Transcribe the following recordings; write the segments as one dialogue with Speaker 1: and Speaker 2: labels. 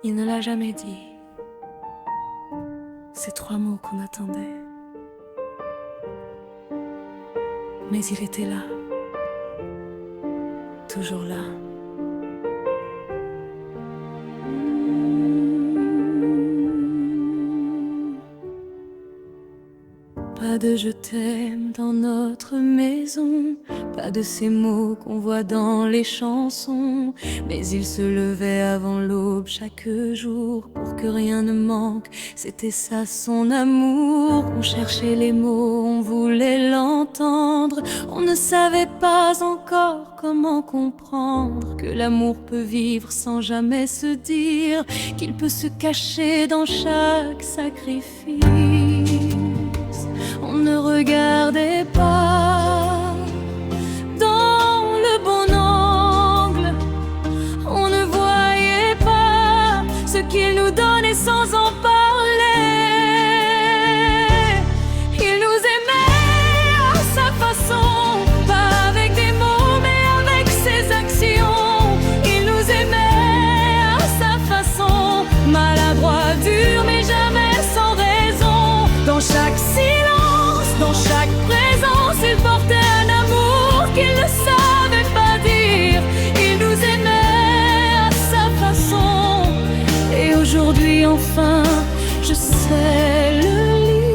Speaker 1: Il ne l'a jamais dit, ces 3 mots qu'on attendait. Mais il était là, toujours là. Pas de je t'aime dans notre maison, pas de ces mots qu'on voit dans les chansons. Mais il se levait avant l'aube chaque jour pour que rien ne manque, c'était ça son amour. On cherchait les mots, on voulait l'entendre, on ne savait pas encore comment comprendre que l'amour peut vivre sans jamais se dire qu'il peut se cacher dans chaque sacrifice. On ne regardait pas dans le bon angle, on ne voyait pas ce qu'il nous donnait sans en parler. Il nous aimait à sa façon, pas avec des mots mais avec ses actions. Il nous aimait à sa façon, maladroit, dur mais jamais sans raison. Dans chaque silence, dans chaque présence, il portait un amour qu'il ne savait pas dire. Il nous aimait à sa façon, et aujourd'hui enfin, je sais le lire.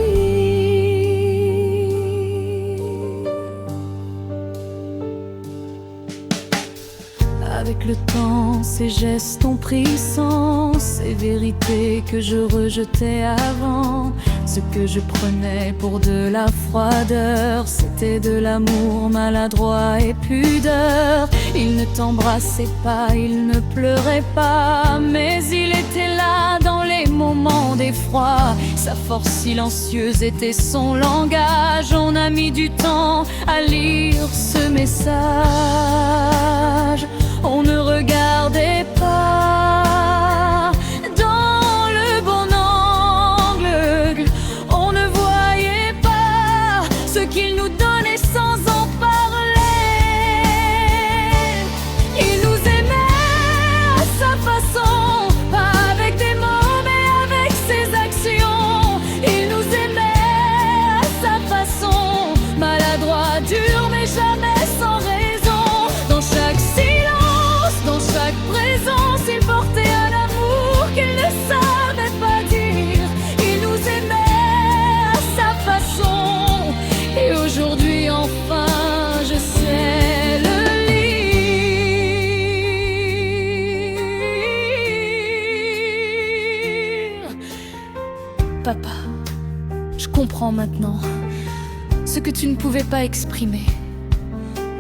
Speaker 1: Avec le temps, ces gestes ont pris sens, ces vérités que je rejetais avant. Ce que je prenais pour de la froideur, c'était de l'amour maladroit et pudeur. Il ne t'embrassait pas, il ne pleurait pas, mais il était là dans les moments d'effroi. Sa force silencieuse était son langage. On a mis du temps à lire ce message. On ne regardait pas dans le bon angle, on ne voyait pas ce qu'il nous donnait sans en parler. Il nous aimait à sa façon, pas avec des mots mais avec ses actions. Il nous aimait à sa façon, maladroit, dur mais jamais sans raison. Dans chaque silence, dans chaque présence, il portait un amour qu'il ne savait pas dire. Il nous aimait à sa façon, et aujourd'hui enfin je sais le lire. Papa, je comprends maintenant ce que tu ne pouvais pas exprimer.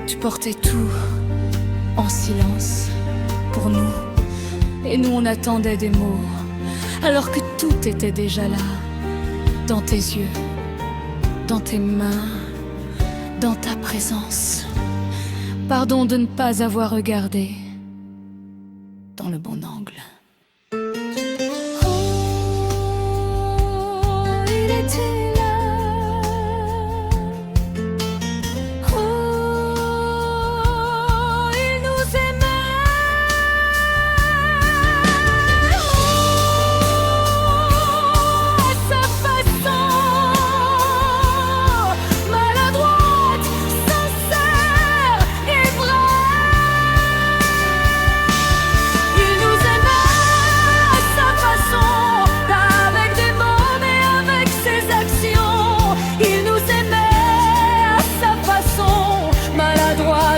Speaker 1: Tu portais tout en silence pour nous, et nous on attendait des mots, alors que tout était déjà là, dans tes yeux, dans tes mains, dans ta présence. Pardon de ne pas avoir regardé dans le bon angle. Oh, il était là.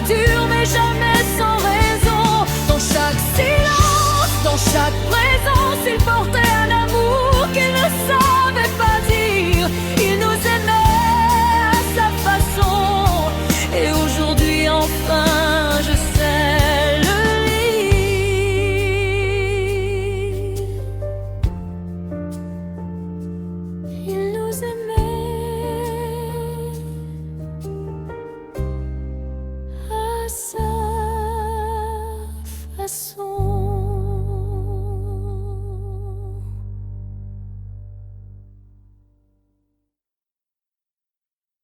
Speaker 1: Dur mais jamais sans raison. Dans chaque silence, dans chaque